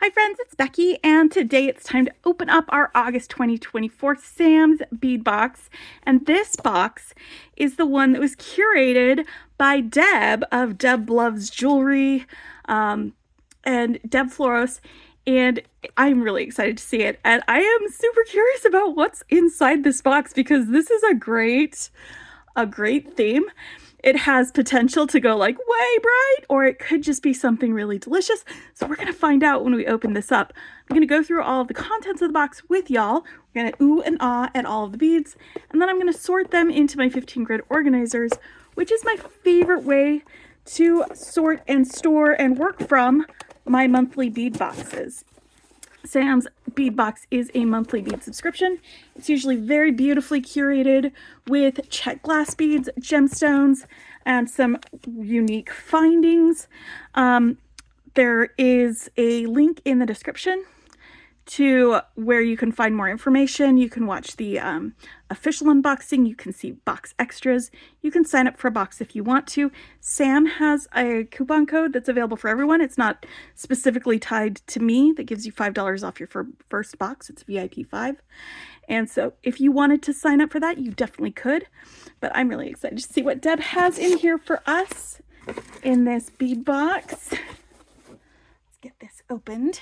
Hi friends, it's Becky, and today it's time to open up our August 2024 Sam's Bead Box. And this box is the one that was curated by Deb of Deb Loves Jewelry and Deb Floros. And I'm really excited to see it. And I am super curious about what's inside this box because this is a great theme. It has potential to go like way bright, or it could just be something really delicious. So we're gonna find out when we open this up. I'm gonna go through all of the contents of the box with y'all. We're gonna ooh and ah at all of the beads, and then I'm gonna sort them into my 15 grid organizers, which is my favorite way to sort and store and work from my monthly bead boxes. Sam's Bead Box is a monthly bead subscription. It's usually very beautifully curated with Czech glass beads, gemstones, and some unique findings. There is a link in the description to where you can find more information. You can watch the official unboxing. You can see box extras. You can sign up for a box if you want to. Sam has a coupon code that's available for everyone. It's not specifically tied to me. That gives you $5 off your first box. It's VIP 5. And so if you wanted to sign up for that, you definitely could. But I'm really excited to see what Deb has in here for us in this bead box. Let's get this opened.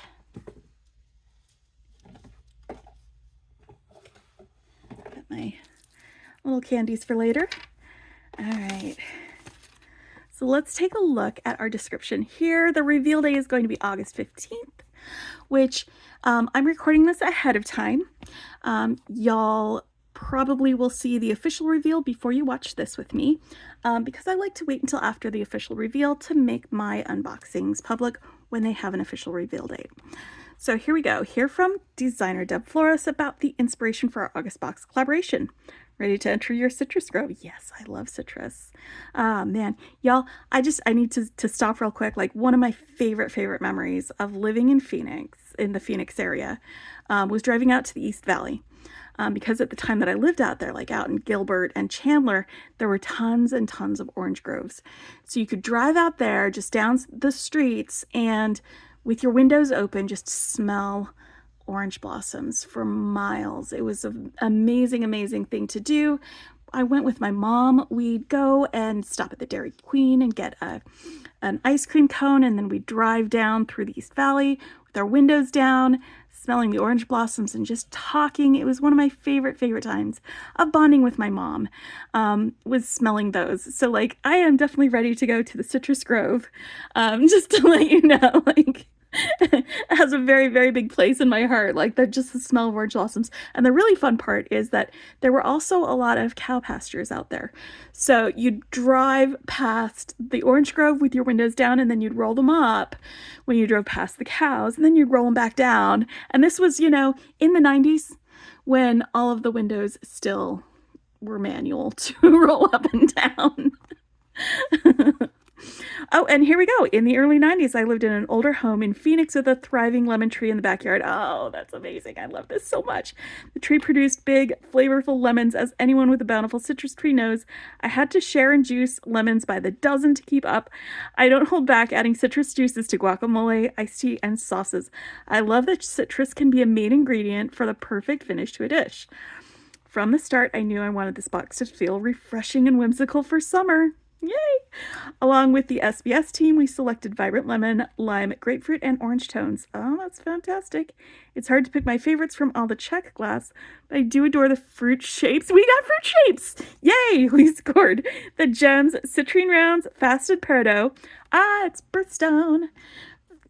My little candies for later. All right, so let's take a look at our description here. The reveal day is going to be August 15th, which I'm recording this ahead of time. Y'all probably will see the official reveal before you watch this with me, because I like to wait until after the official reveal to make my unboxings public when they have an official reveal date. So here we go. Hear from designer Deb Floros about the inspiration for our August box collaboration. Ready to enter your citrus grove? Yes, I love citrus. Man, y'all, I need to stop real quick. Like, one of my favorite memories of living in Phoenix, in the Phoenix area, was driving out to the East Valley. Because at the time that I lived out there, like out in Gilbert and Chandler, there were tons and tons of orange groves. So you could drive out there just down the streets and with your windows open, just smell orange blossoms for miles. It was an amazing thing to do. I went with my mom. We'd go and stop at the Dairy Queen and get an ice cream cone, and then we'd drive down through the East Valley with our windows down, smelling the orange blossoms and just talking. It was one of my favorite times of bonding with my mom, was smelling those. So like, I am definitely ready to go to the citrus grove, just to let you know, like, it has a very big place in my heart, like just the smell of orange blossoms. And the really fun part is that there were also a lot of cow pastures out there. So you'd drive past the orange grove with your windows down, and then you'd roll them up when you drove past the cows, and then you'd roll them back down. And this was, you know, in the 90s when all of the windows still were manual to roll up and down. Oh, and here we go. In the early 90s, I lived in an older home in Phoenix with a thriving lemon tree in the backyard. Oh, that's amazing. I love this so much. The tree produced big, flavorful lemons. As anyone with a bountiful citrus tree knows, I had to share and juice lemons by the dozen to keep up. I don't hold back adding citrus juices to guacamole, iced tea, and sauces. I love that citrus can be a main ingredient for the perfect finish to a dish. From the start, I knew I wanted this box to feel refreshing and whimsical for summer. Yay! Along with the SBS team, we selected vibrant lemon, lime, grapefruit, and orange tones. Oh, that's fantastic. It's hard to pick my favorites from all the Czech glass, but I do adore the fruit shapes. We got fruit shapes! Yay! We scored the gems, citrine rounds, fasted peridot. Ah, it's birthstone.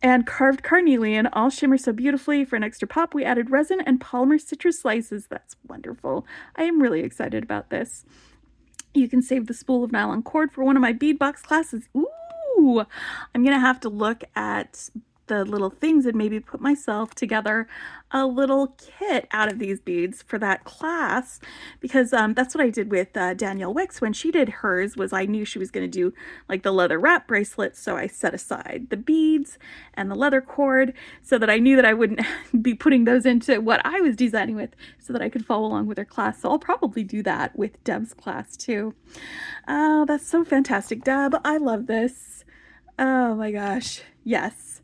And carved carnelian, all shimmer so beautifully. For an extra pop, we added resin and polymer citrus slices. That's wonderful. I am really excited about this. You can save the spool of nylon cord for one of my bead box classes. Ooh, I'm going to have to look at the little things and maybe put myself together a little kit out of these beads for that class, because that's what I did with Danielle Wicks when she did hers. Was I knew she was going to do like the leather wrap bracelets, so I set aside the beads and the leather cord so that I knew that I wouldn't be putting those into what I was designing with, so that I could follow along with her class. So I'll probably do that with Deb's class too. Oh, that's so fantastic, Deb. I love this. Oh my gosh, yes.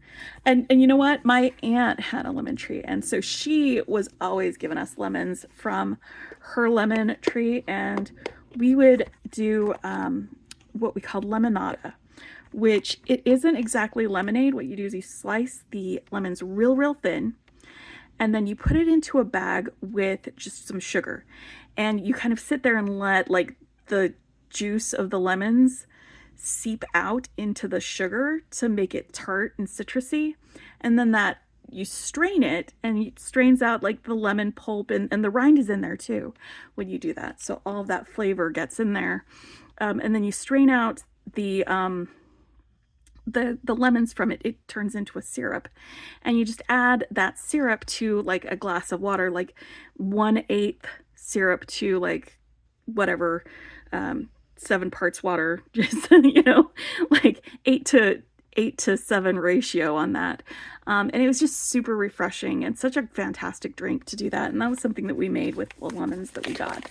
And you know what? My aunt had a lemon tree, and so she was always giving us lemons from her lemon tree, and we would do what we called lemonada, which it isn't exactly lemonade. What you do is you slice the lemons real thin, and then you put it into a bag with just some sugar, and you kind of sit there and let like the juice of the lemons seep out into the sugar to make it tart and citrusy. And then that you strain it, and it strains out like the lemon pulp, and the rind is in there too when you do that. So all of that flavor gets in there. And then you strain out the lemons from it. It turns into a syrup, and you just add that syrup to like a glass of water, like 1/8 syrup to like whatever, 7 parts water, just, you know, like 8 to 7 ratio on that. And it was just super refreshing and such a fantastic drink to do that. And that was something that we made with the lemons that we got.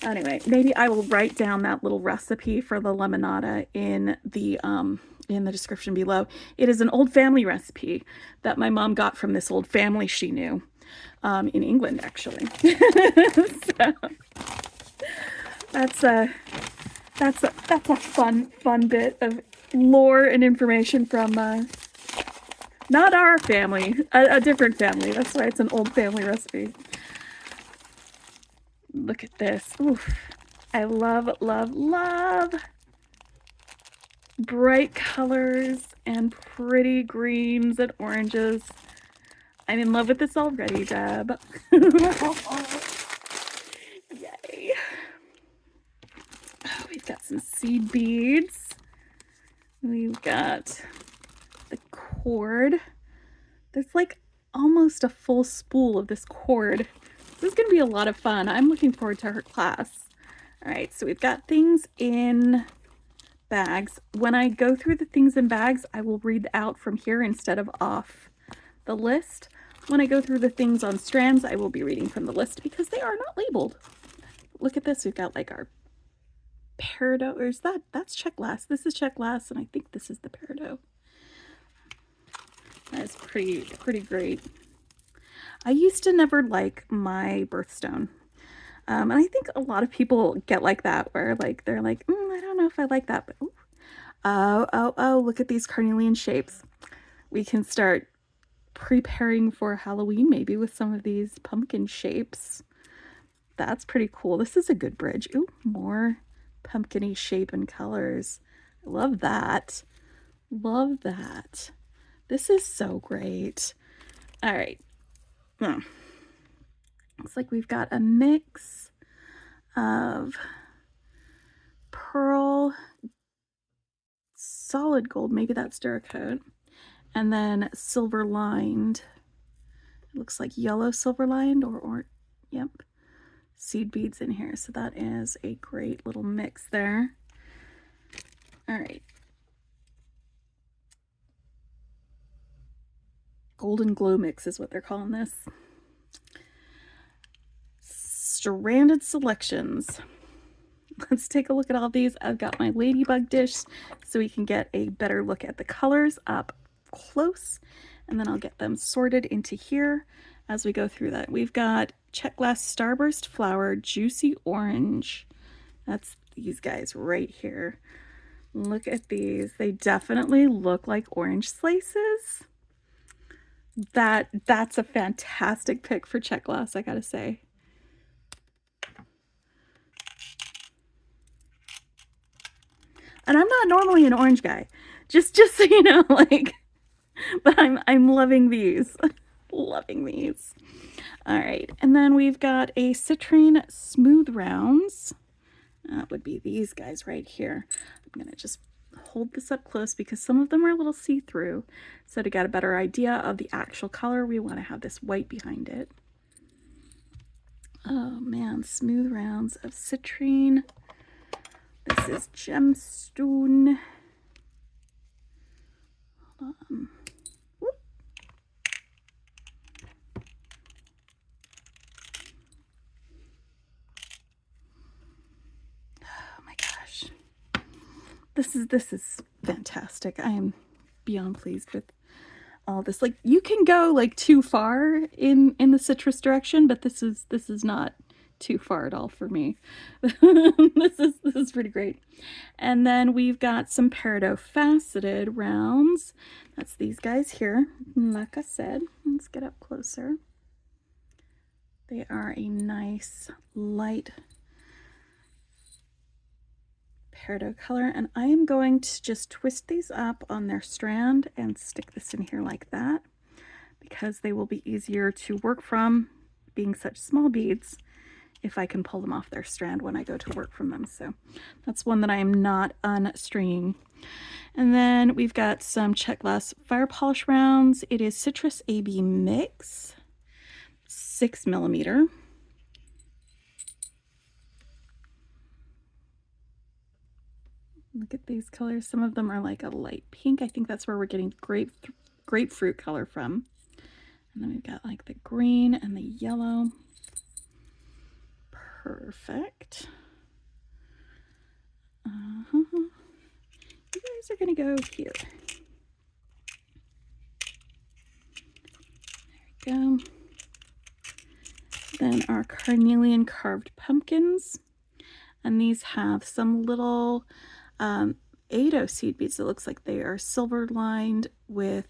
Anyway, maybe I will write down that little recipe for the lemonada in the description below. It is an old family recipe that my mom got from this old family she knew, in England, actually. So that's a fun bit of lore and information from not our family, a different family. That's why it's an old family recipe. Look at this. Oof. I love bright colors and pretty greens and oranges. I'm in love with this already, Deb. Yay. Oh, we've got some seed beads. We've got the cord. There's like almost a full spool of this cord. This is going to be a lot of fun. I'm looking forward to her class. All right, so we've got things in bags. When I go through the things in bags, I will read out from here instead of off the list. When I go through the things on strands, I will be reading from the list because they are not labeled. Look at this. We've got like our peridot, or is that's Czech glass. This is Czech glass, and I think this is the peridot. That is pretty great. I used to never like my birthstone. And I think a lot of people get like that, where like they're like, I don't know if I like that, but oh, look at these carnelian shapes. We can start preparing for Halloween maybe with some of these pumpkin shapes. That's pretty cool. This is a good bridge. Ooh, more pumpkin-y shape and colors. I love that. Love that. This is so great. All right. Looks like we've got a mix of pearl, solid gold, maybe that's Duracoat, and then silver lined. It looks like yellow silver lined, or yep, seed beads in here. So that is a great little mix there. All right. Golden glow mix is what they're calling this. Stranded selections. Let's take a look at all these. I've got my ladybug dish so we can get a better look at the colors up close, and then I'll get them sorted into here as we go through that. We've got Czech glass starburst flower, juicy orange. That's these guys right here. Look at these. They definitely look like orange slices. That's a fantastic pick for Czech glass, I gotta say. And I'm not normally an orange guy, just so you know, like, but I'm loving these. Loving these. All right, and then we've got a citrine smooth rounds. That would be these guys right here. I'm gonna just hold this up close because some of them are a little see-through. So to get a better idea of the actual color, we want to have this white behind it. Oh man, smooth rounds of citrine. This is gemstone. Hold on. Whoop. Oh my gosh. This is fantastic. I am beyond pleased with all this. Like, you can go like too far in the citrus direction, but this is not too far at all for me. This is pretty great. And then we've got some peridot faceted rounds. That's these guys here. Like I said, let's get up closer. They are a nice light peridot color, and I am going to just twist these up on their strand and stick this in here like that, because they will be easier to work from, being such small beads, if I can pull them off their strand when I go to work from them. So that's one that I am not unstringing. And then we've got some Czech glass fire polish rounds. It is Citrus AB Mix, 6mm. Look at these colors. Some of them are like a light pink. I think that's where we're getting grapefruit color from. And then we've got like the green and the yellow. Perfect. You guys are gonna go here. There we go. Then our carnelian carved pumpkins. And these have some little Ado seed beads. It looks like they are silver lined with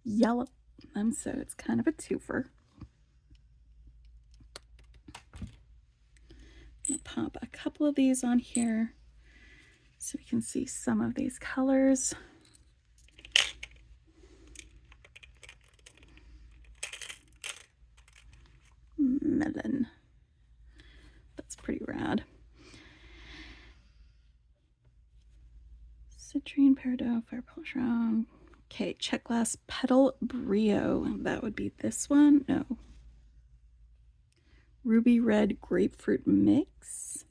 yellow. And so it's kind of a twofer. I'm gonna pop a couple of these on here so we can see some of these colors. Melon. That's pretty rad. Citrine, peridot, fire polish round. Okay, Czech glass petal brio. That would be this one. No. Ruby red grapefruit mix.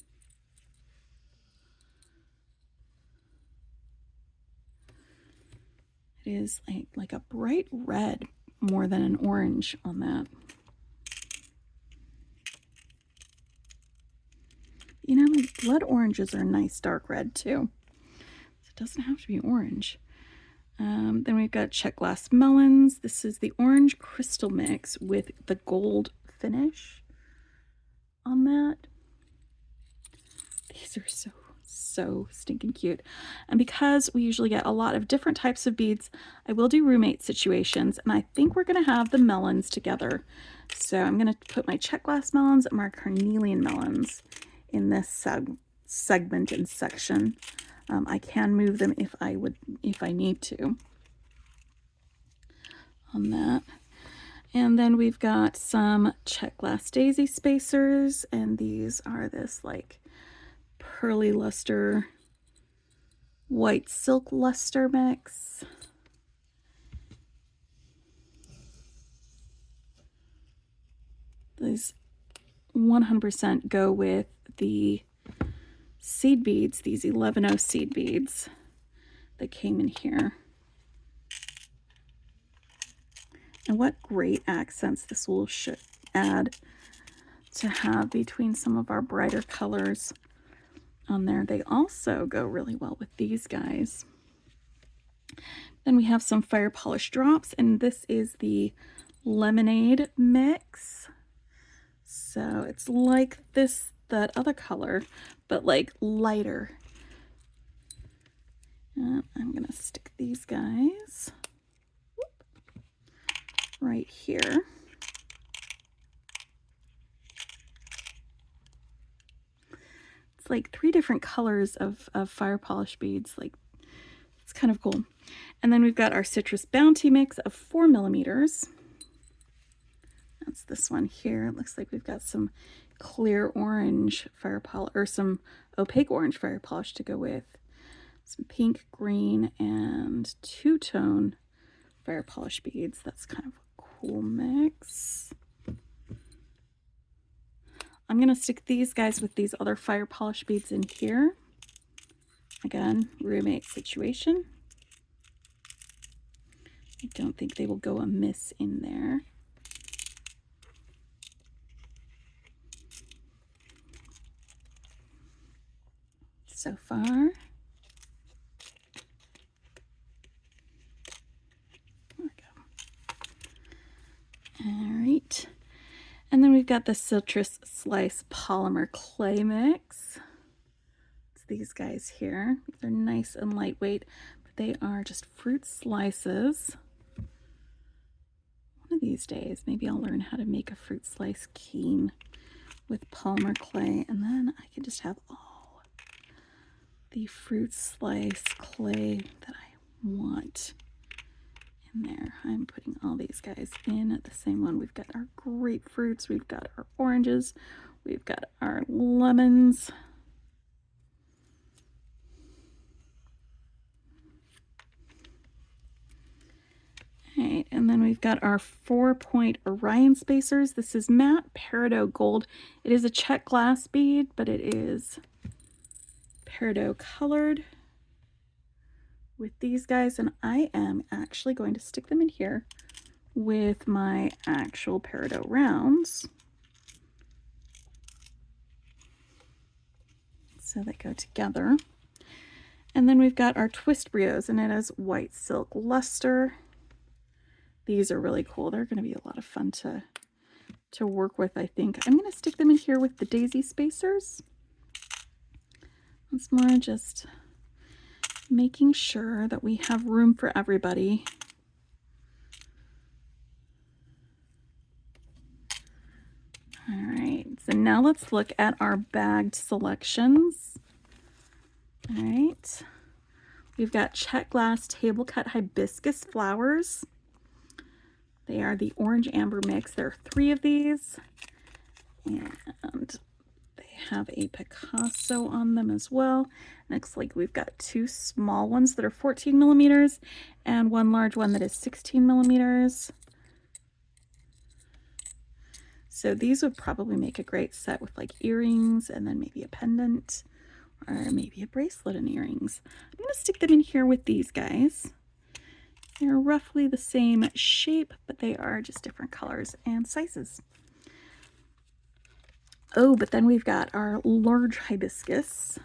It is like a bright red more than an orange on that. You know, like blood oranges are nice dark red too. So it doesn't have to be orange. Then we've got Czech glass melons. This is the orange crystal mix with the gold finish on that. These are so stinking cute. And because we usually get a lot of different types of beads, I will do roommate situations, and I think we're going to have the melons together. So I'm going to put my Czech glass melons and my carnelian melons in this segment and section. I can move them if I need to on that. And then we've got some Czech glass daisy spacers, and these are this like pearly luster, white silk luster mix. These 100% go with the seed beads, these 11-0 seed beads that came in here. And what great accents this will add to have between some of our brighter colors on there. They also go really well with these guys. Then we have some fire polish drops, and this is the Lemonade mix. So it's like that other color, but like lighter. And I'm gonna stick these guys right here. It's like 3 different colors of fire polish beads. Like, it's kind of cool. And then we've got our Citrus Bounty mix of 4mm. That's this one here. It looks like we've got some clear orange fire polish, or some opaque orange fire polish to go with. Some pink, green, and two-tone fire polish beads. That's kind of a cool mix. I'm going to stick these guys with these other fire polish beads in here. Again, roommate situation. I don't think they will go amiss in there. So far. There we go. All right. And then we've got the Citrus Slice Polymer Clay Mix. It's these guys here. They're nice and lightweight, but they are just fruit slices. One of these days, maybe I'll learn how to make a fruit slice cane with polymer clay, and then I can just have all the fruit slice clay that I want in there. I'm putting all these guys in at the same one. We've got our grapefruits, we've got our oranges, we've got our lemons. All right, and then we've got our 4-point Orion spacers. This is matte peridot gold. It is a Czech glass bead, but it is peridot colored with these guys, and I am actually going to stick them in here with my actual peridot rounds so they go together. And then we've got our twist brios, and it has white silk luster. These are really cool. They're going to be a lot of fun to work with, I think. I'm going to stick them in here with the daisy spacers. Once more, just making sure that we have room for everybody. All right, so now let's look at our bagged selections. All right, we've got Czech glass table cut hibiscus flowers. They are the orange amber mix. There are 3 of these, and they have a Picasso on them as well. Looks like we've got 2 small ones that are 14 millimeters and 1 large one that is 16 millimeters. So these would probably make a great set with like earrings and then maybe a pendant or maybe a bracelet and earrings. I'm going to stick them in here with these guys. They're roughly the same shape, but they are just different colors and sizes. Oh, but then we've got our large hibiscus.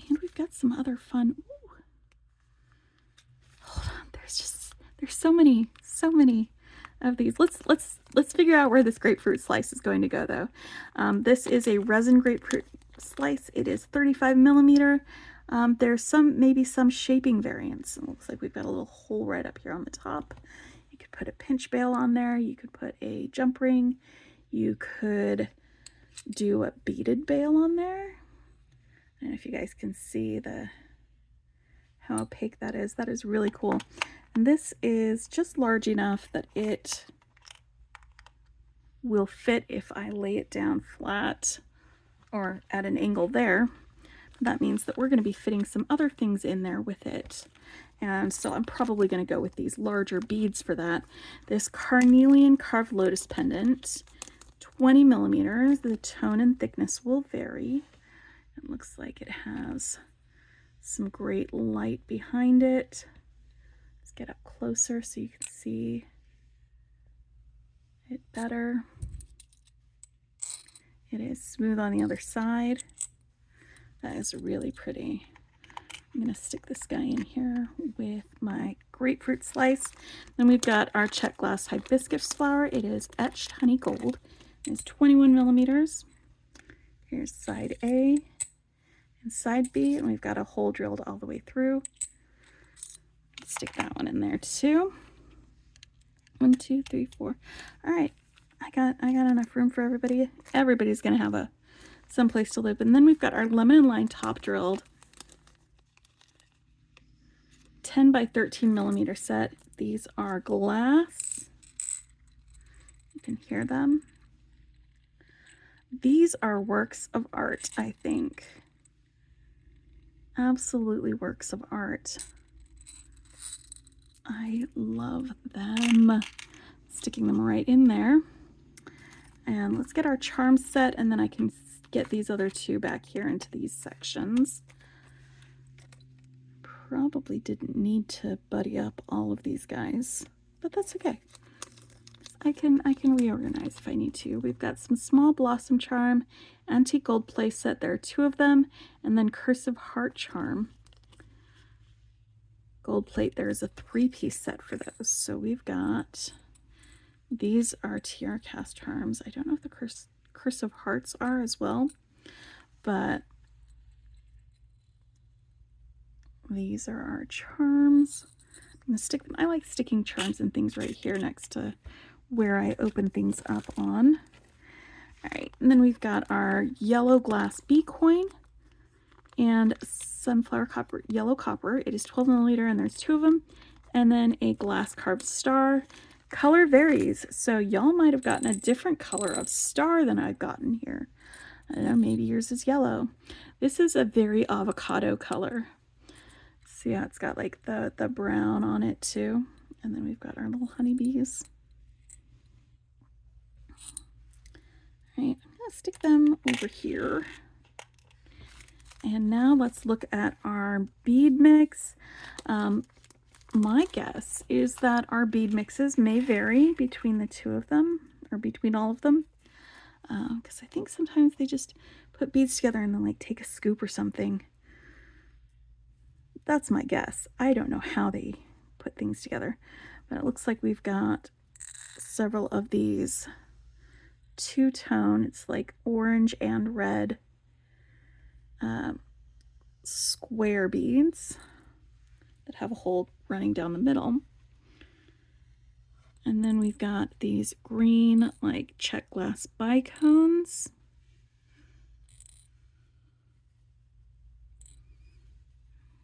And we've got some other fun. Ooh. Hold on, there's so many of these. Let's figure out where this grapefruit slice is going to go though. This is a resin grapefruit slice. It is 35 millimeter. There's maybe some shaping variants. It looks like we've got a little hole right up here on the top. You could put a pinch bail on there. You could put a jump ring. You could do a beaded bail on there. I don't know if you guys can see how opaque that is. That is really cool. And this is just large enough that it will fit if I lay it down flat or at an angle there. That means that we're going to be fitting some other things in there with it. And so I'm probably going to go with these larger beads for that. This Carnelian carved lotus pendant, 20 millimeters. The tone and thickness will vary. It looks like it has some great light behind it. Let's get up closer so you can see it better. It is smooth on the other side. That is really pretty. I'm going to stick this guy in here with my grapefruit slice. Then we've got our Czech glass hibiscus flower. It is etched honey gold. It's 21 millimeters. Here's side A and side B, and we've got a hole drilled all the way through. Let's stick that one in there too. 1, 2, 3, 4. All right, I got enough room for everybody. Everybody's going to have some place to live. And then we've got our lemon and lime top drilled 10 by 13 millimeter set. These are glass. You can hear them. These are works of art, I think. Absolutely works of art. I love them. Sticking them right in there. And let's get our charm set, and then I can get these other 2 back here into these sections. Probably didn't need to buddy up all of these guys, but that's okay. I can reorganize if I need to. We've got some small blossom charm, antique gold play set. There are 2 of them, and then cursive heart charm. Gold plate, there's a 3-piece set for those. So we've got These are tiara cast charms. I don't know if the curse of hearts are as well, but these are our charms. I'm going to stick them. I like sticking charms and things right here next to where I open things up on. All right, and then we've got our yellow glass bee coin and sunflower copper, yellow copper. It is 12 milliliter and there's 2 of them. And then a glass carved star. Color varies, so y'all might have gotten a different color of star than I've gotten here. I don't know, maybe yours is yellow. This is a very avocado color. See how it's got like the brown on it too. And then we've got our little honeybees. All right, I'm gonna stick them over here. And now let's look at our bead mix. My guess is that our bead mixes may vary between the 2 of them, or between all of them, because I think sometimes they just put beads together and then like take a scoop or something. That's my guess. I don't know how they put things together, but it looks like we've got several of these 2-tone, it's like orange and red square beads that have a hole running down the middle. And then we've got these green like check glass bicones.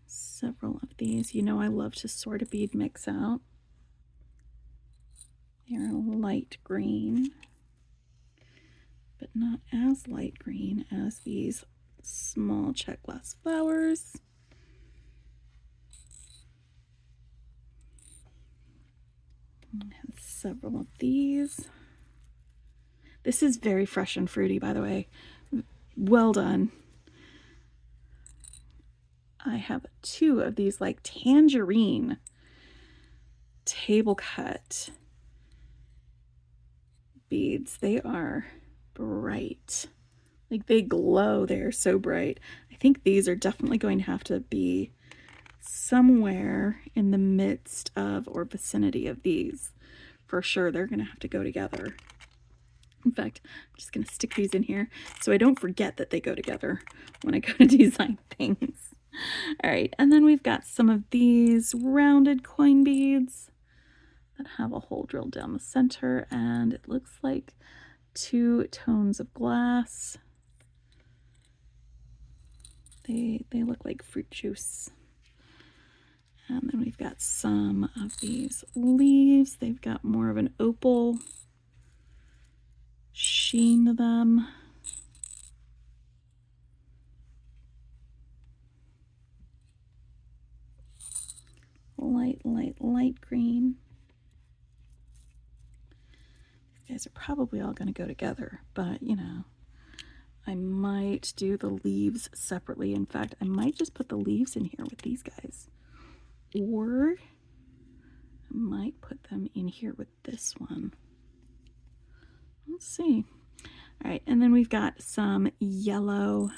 Several of these. You know I love to sort a bead mix out. They're light green, but not as light green as these small check glass flowers. I have several of these. This is very fresh and fruity, by the way. Well done. I have 2 of these like tangerine table cut beads. They are bright. Like they glow. They're so bright. I think these are definitely going to have to be somewhere in the midst of or vicinity of these. For sure, they're going to have to go together. In fact, I'm just going to stick these in here so I don't forget that they go together when I go to design things. All right, and then we've got some of these rounded coin beads that have a hole drilled down the center, and it looks like 2 tones of glass. They look like fruit juice. And then we've got some of these leaves. They've got more of an opal sheen to them. Light green. These guys are probably all going to go together, but you know, I might do the leaves separately. In fact, I might just put the leaves in here with these guys. Or I might put them in here with this one. Let's see. All right, and then we've got some yellow,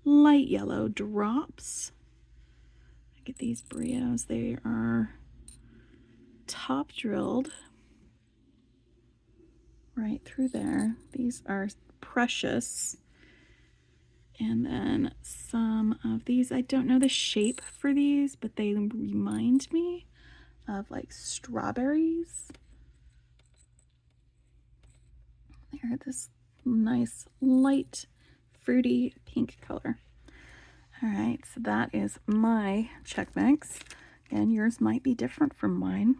light yellow drops. Look at these brios. They are top drilled right through there. These are precious. And then some of these, I don't know the shape for these, but they remind me of like strawberries. They're this nice light fruity pink color. All right, so that is my check mix, and yours might be different from mine,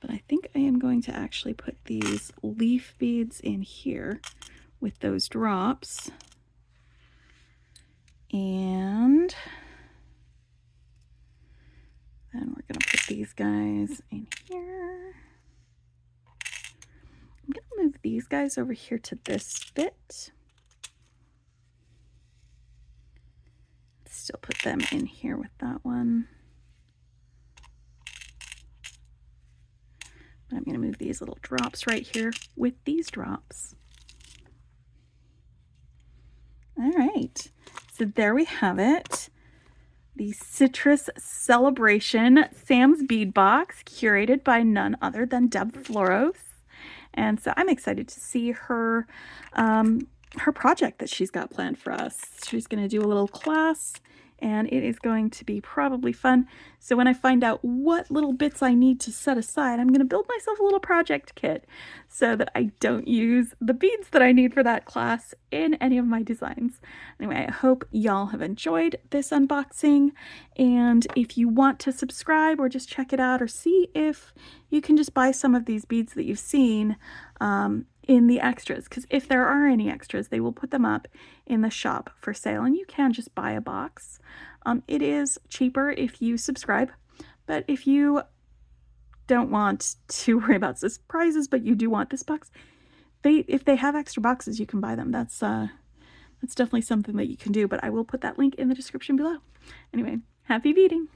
but I think I am going to actually put these leaf beads in here with those drops. And then we're going to put these guys in here. I'm going to move these guys over here to this bit. Still put them in here with that one. But I'm going to move these little drops right here with these drops. All right. So there we have it. The Citrus Celebration Sam's Bead Box, curated by none other than Deb Floros. And so I'm excited to see her her project that she's got planned for us. She's going to do a little class, and it is going to be probably fun. So when I find out what little bits I need to set aside, I'm going to build myself a little project kit so that I don't use the beads that I need for that class in any of my designs. Anyway, I hope y'all have enjoyed this unboxing, and if you want to subscribe or just check it out or see if you can just buy some of these beads that you've seen in the extras, because if there are any extras, they will put them up in the shop for sale, and you can just buy a box. It is cheaper if you subscribe, but if you don't want to worry about surprises, but you do want this box, if they have extra boxes, you can buy them. That's definitely something that you can do, but I will put that link in the description below. Anyway, happy beading!